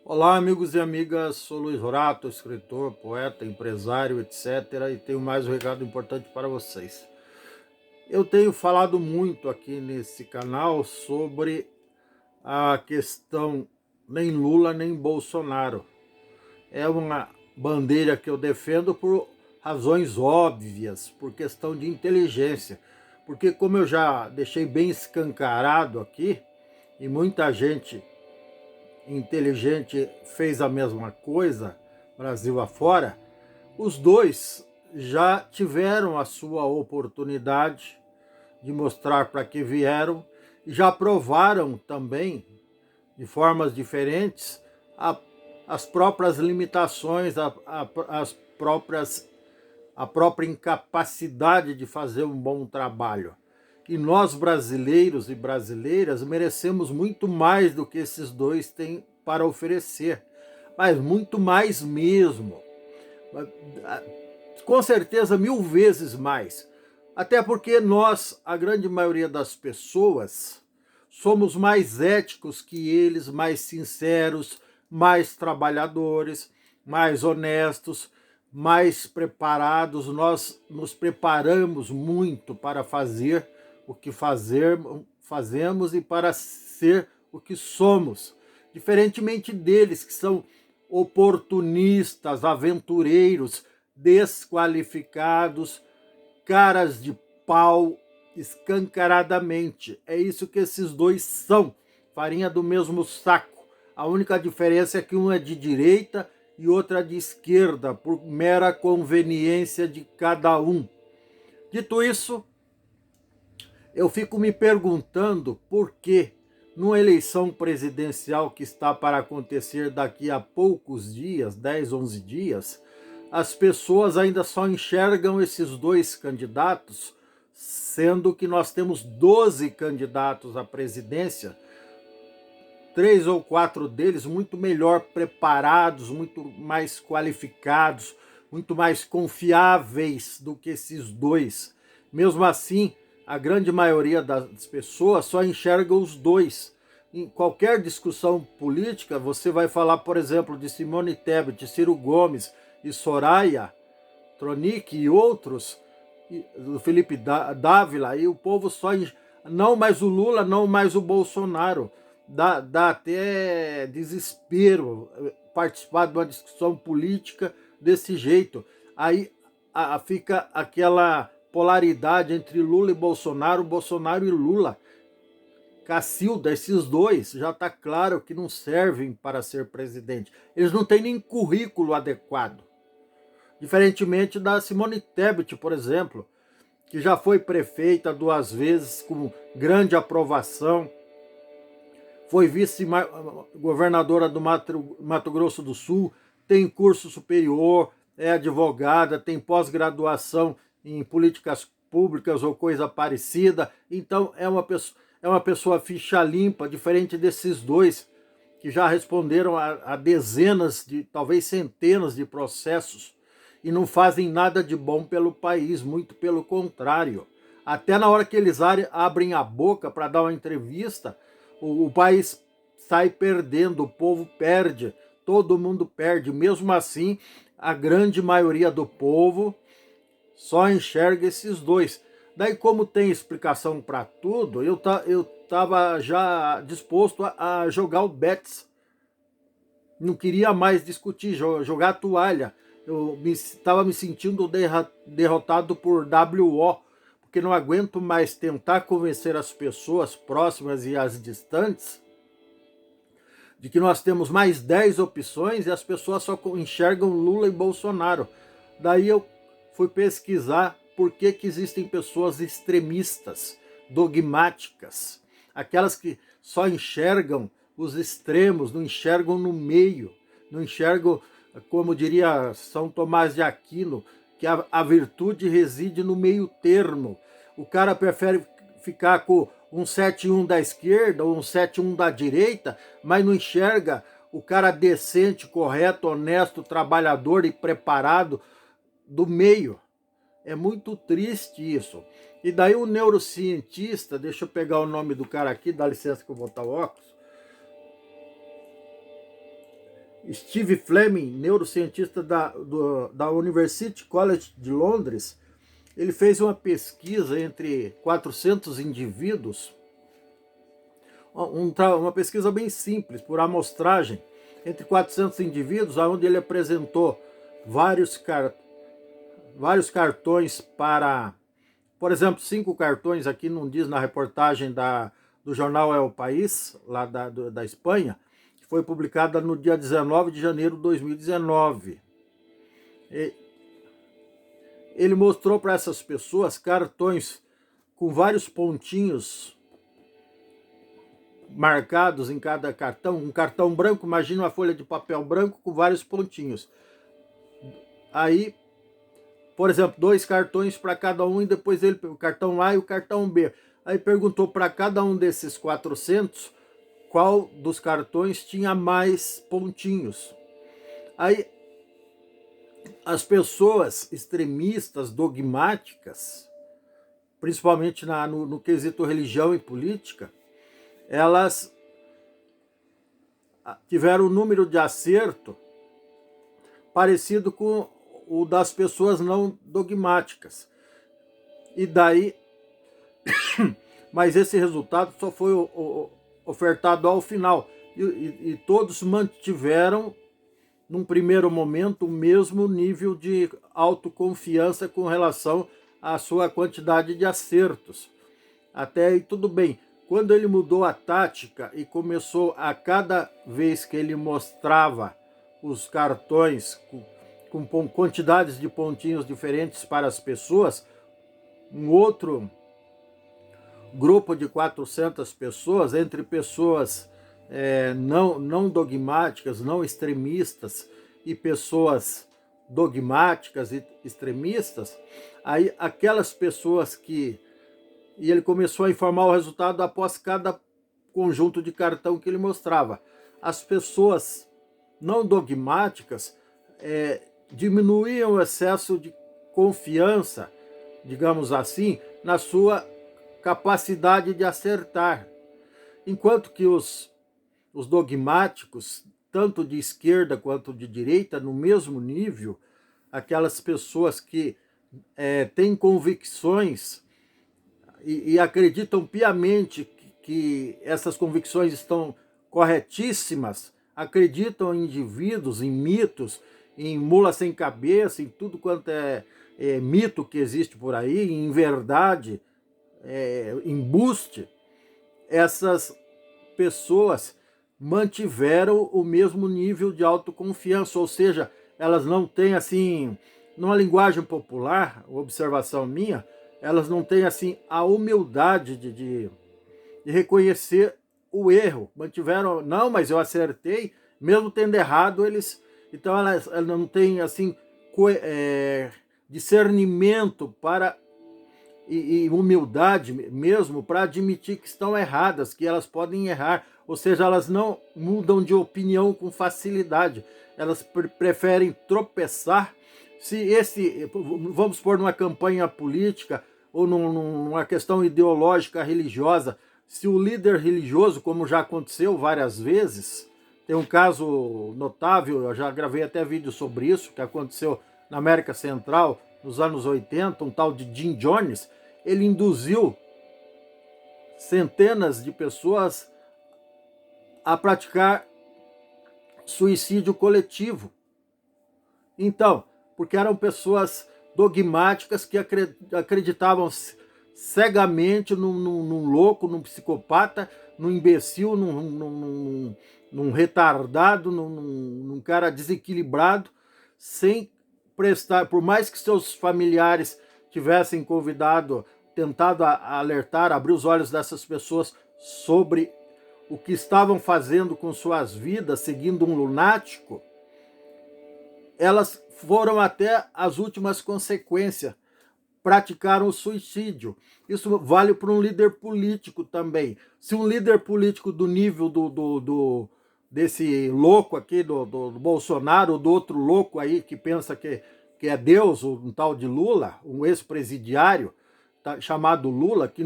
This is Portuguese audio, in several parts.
Olá, amigos e amigas. Sou Luiz Rorato, escritor, poeta, empresário, etc. E tenho mais um recado importante para vocês. Eu tenho falado muito aqui nesse canal sobre a questão nem Lula nem Bolsonaro. É uma bandeira que eu defendo por razões óbvias, por questão de inteligência. Porque, como eu já deixei bem escancarado aqui, e muita gente inteligente fez a mesma coisa, Brasil afora, os dois já tiveram a sua oportunidade de mostrar para que vieram e já provaram também, de formas diferentes, a, as próprias limitações, a própria incapacidade de fazer um bom trabalho. E nós, brasileiros e brasileiras, merecemos muito mais do que esses dois têm para oferecer, mas muito mais mesmo. Com certeza, 1000 vezes mais. Até porque nós, a grande maioria das pessoas, somos mais éticos que eles, mais sinceros, mais trabalhadores, mais honestos, mais preparados. Nós nos preparamos muito para fazer o que fazemos e para ser o que somos. Diferentemente deles, que são oportunistas, aventureiros, desqualificados, caras de pau, escancaradamente. É isso que esses dois são, farinha do mesmo saco. A única diferença é que um é de direita e outra de esquerda, por mera conveniência de cada um. Dito isso, eu fico me perguntando por que, numa eleição presidencial que está para acontecer daqui a poucos dias, 10, 11 dias, as pessoas ainda só enxergam esses dois candidatos, sendo que nós temos 12 candidatos à presidência, 3 ou 4 deles muito melhor preparados, muito mais qualificados, muito mais confiáveis do que esses dois. Mesmo assim, a grande maioria das pessoas só enxerga os dois. Em qualquer discussão política, você vai falar, por exemplo, de Simone Tebet, Ciro Gomes e Soraya Tronic e outros, do Felipe Dávila, e o povo só não mais o Lula, não mais o Bolsonaro. Dá até desespero participar de uma discussão política desse jeito. Aí fica aquela polaridade entre Lula e Bolsonaro, Bolsonaro e Lula. Cacilda, esses dois, já está claro que não servem para ser presidente. Eles não têm nem currículo adequado. Diferentemente da Simone Tebet, por exemplo, que já foi prefeita 2 vezes com grande aprovação, foi vice-governadora do Mato Grosso do Sul, tem curso superior, é advogada, tem pós-graduação em políticas públicas ou coisa parecida. Então é uma pessoa ficha limpa, diferente desses dois que já responderam a dezenas de, talvez centenas de processos e não fazem nada de bom pelo país, muito pelo contrário. Até na hora que eles abrem a boca para dar uma entrevista, o país sai perdendo, o povo perde, todo mundo perde. Mesmo assim, a grande maioria do povo só enxerga esses dois. Daí, como tem explicação para tudo, eu estava já disposto a jogar o Betis. Não queria mais discutir, jogar a toalha. Eu estava me sentindo derrotado por WO, porque não aguento mais tentar convencer as pessoas próximas e as distantes de que nós temos mais 10 opções e as pessoas só enxergam Lula e Bolsonaro. Daí eu fui pesquisar por que existem pessoas extremistas, dogmáticas, aquelas que só enxergam os extremos, não enxergam no meio, não enxergam, como diria São Tomás de Aquino, que a virtude reside no meio termo. O cara prefere ficar com um 7-1 da esquerda ou um 7-1 da direita, mas não enxerga o cara decente, correto, honesto, trabalhador e preparado do meio. É muito triste isso. E daí o neurocientista, deixa eu pegar o nome do cara aqui, dá licença que eu vou botar o óculos. Steve Fleming, neurocientista da University College de Londres, ele fez uma pesquisa entre 400 indivíduos, uma pesquisa bem simples, por amostragem, entre 400 indivíduos, onde ele apresentou vários cartões para, por exemplo, 5 cartões, aqui não diz na reportagem do jornal É o País, lá da Espanha, que foi publicada no dia 19 de janeiro de 2019. Ele mostrou para essas pessoas cartões com vários pontinhos marcados em cada cartão, um cartão branco, imagina uma folha de papel branco com vários pontinhos. Aí, por exemplo, 2 cartões para cada um, e depois ele, o cartão A e o cartão B. Aí perguntou para cada um desses 400 qual dos cartões tinha mais pontinhos. Aí as pessoas extremistas, dogmáticas, principalmente no quesito religião e política, elas tiveram um número de acerto parecido com o das pessoas não dogmáticas. E daí, mas esse resultado só foi ofertado ao final. E todos mantiveram, num primeiro momento, o mesmo nível de autoconfiança com relação à sua quantidade de acertos. Até aí tudo bem. Quando ele mudou a tática e começou, a cada vez que ele mostrava os cartões com quantidades de pontinhos diferentes para as pessoas, um outro grupo de 400 pessoas, entre pessoas não dogmáticas, não extremistas, e pessoas dogmáticas e extremistas, aí aquelas pessoas que... E ele começou a informar o resultado após cada conjunto de cartão que ele mostrava. As pessoas não dogmáticas diminuíam o excesso de confiança, digamos assim, na sua capacidade de acertar. Enquanto que os dogmáticos, tanto de esquerda quanto de direita, no mesmo nível, aquelas pessoas que têm convicções e acreditam piamente que essas convicções estão corretíssimas, acreditam em indivíduos, em mitos, em mula sem cabeça, em tudo quanto é mito que existe por aí, em verdade, embuste, essas pessoas mantiveram o mesmo nível de autoconfiança, ou seja, elas não têm assim, numa linguagem popular, observação minha, elas não têm assim a humildade de reconhecer o erro. Mantiveram, não, mas eu acertei, mesmo tendo errado, eles... Então elas não têm assim discernimento para e humildade mesmo para admitir que estão erradas, que elas podem errar. Ou seja, elas não mudam de opinião com facilidade. Elas preferem tropeçar. Vamos pôr numa campanha política ou numa questão ideológica religiosa, se o líder religioso, como já aconteceu várias vezes, tem um caso notável, eu já gravei até vídeo sobre isso, que aconteceu na América Central nos anos 80, um tal de Jim Jones, ele induziu centenas de pessoas a praticar suicídio coletivo. Então, porque eram pessoas dogmáticas que acreditavam cegamente num louco, num psicopata, num imbecil, num retardado, num cara desequilibrado, sem prestar, por mais que seus familiares tivessem tentado alertar, abrir os olhos dessas pessoas sobre o que estavam fazendo com suas vidas, seguindo um lunático, elas foram até as últimas consequências, praticaram o suicídio. Isso vale para um líder político também. Se um líder político do nível desse louco aqui, do Bolsonaro, ou do outro louco aí que pensa que é Deus, um tal de Lula, um ex-presidiário chamado Lula, que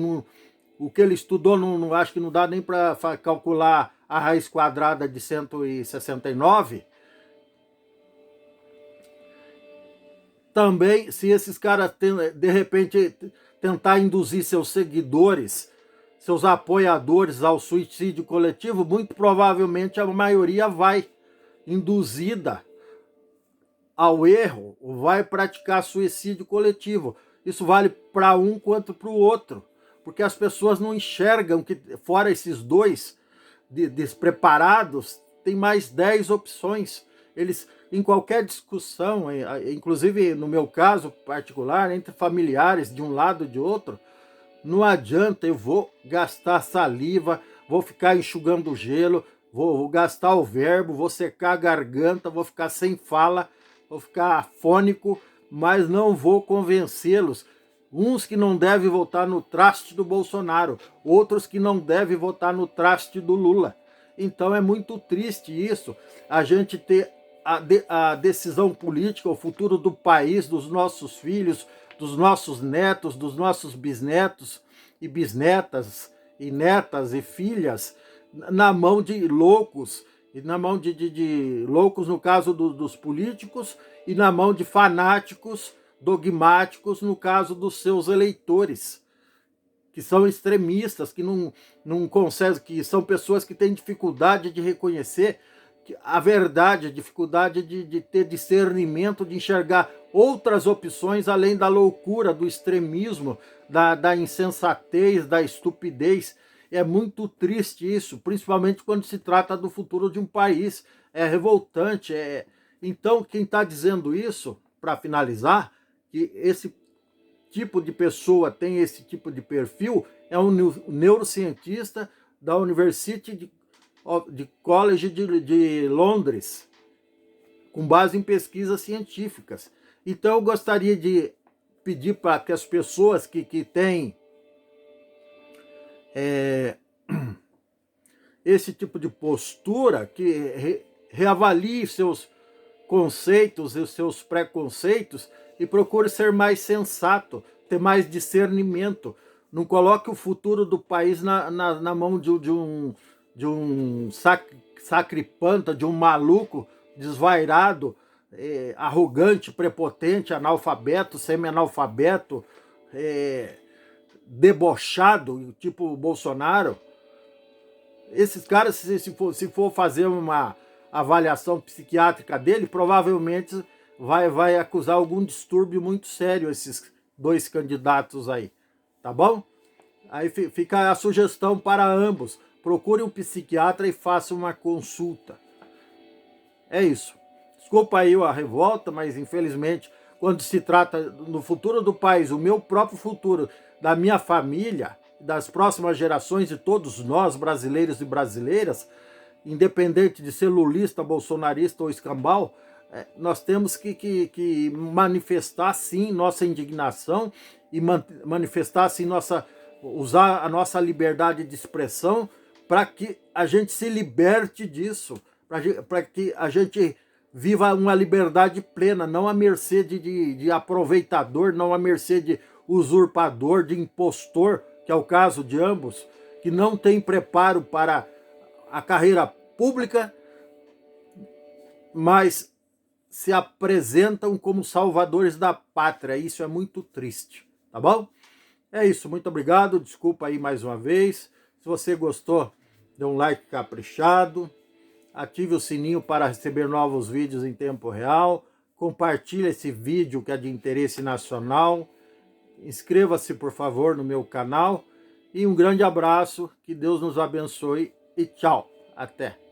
o que ele estudou, acho que não dá nem para calcular a raiz quadrada de 169, também, se esses caras, de repente, tentar induzir seus seguidores, seus apoiadores ao suicídio coletivo, muito provavelmente a maioria vai induzida ao erro, vai praticar suicídio coletivo. Isso vale para um quanto para o outro, porque as pessoas não enxergam que, fora esses dois despreparados, tem mais 10 opções. Eles, em qualquer discussão, inclusive no meu caso particular, entre familiares de um lado e de outro, não adianta, eu vou gastar saliva, vou ficar enxugando gelo, vou gastar o verbo, vou secar a garganta, vou ficar sem fala, vou ficar afônico, mas não vou convencê-los. Uns que não devem votar no traste do Bolsonaro, outros que não devem votar no traste do Lula. Então é muito triste isso, a gente ter a decisão política, o futuro do país, dos nossos filhos, dos nossos netos, dos nossos bisnetos e bisnetas e netas e filhas na mão de loucos, e na mão de loucos no caso dos políticos, e na mão de fanáticos dogmáticos no caso dos seus eleitores, que são extremistas, que não conseguem, que são pessoas que têm dificuldade de reconhecer a verdade, a dificuldade de ter discernimento, de enxergar outras opções além da loucura, do extremismo, da insensatez, da estupidez. É muito triste isso, principalmente quando se trata do futuro de um país. É revoltante. Então, quem está dizendo isso, para finalizar, que esse tipo de pessoa tem esse tipo de perfil, é um neurocientista da University College de Londres, com base em pesquisas científicas. Então eu gostaria de pedir para que as pessoas que têm esse tipo de postura, que reavalie seus conceitos e seus preconceitos e procure ser mais sensato, ter mais discernimento. Não coloque o futuro do país na mão de um sacripanta, de um maluco desvairado, arrogante, prepotente, analfabeto, semi-analfabeto, debochado, tipo o Bolsonaro. Esses caras, se for fazer uma avaliação psiquiátrica dele, provavelmente vai acusar algum distúrbio muito sério esses dois candidatos aí, tá bom? Aí fica a sugestão para ambos. Procure um psiquiatra e faça uma consulta. É isso. Desculpa aí a revolta, mas infelizmente, quando se trata do futuro do país, o meu próprio futuro, da minha família, das próximas gerações e todos nós, brasileiros e brasileiras, independente de ser lulista, bolsonarista ou escambau, nós temos que manifestar sim nossa indignação e manifestar sim usar a nossa liberdade de expressão para que a gente se liberte disso, para que a gente viva uma liberdade plena, não à mercê de aproveitador, não à mercê de usurpador, de impostor, que é o caso de ambos, que não tem preparo para a carreira pública, mas se apresentam como salvadores da pátria. Isso é muito triste, tá bom? É isso, muito obrigado, desculpa aí mais uma vez. Se você gostou, dê um like caprichado, ative o sininho para receber novos vídeos em tempo real, compartilhe esse vídeo que é de interesse nacional, inscreva-se por favor no meu canal e um grande abraço, que Deus nos abençoe e tchau, até!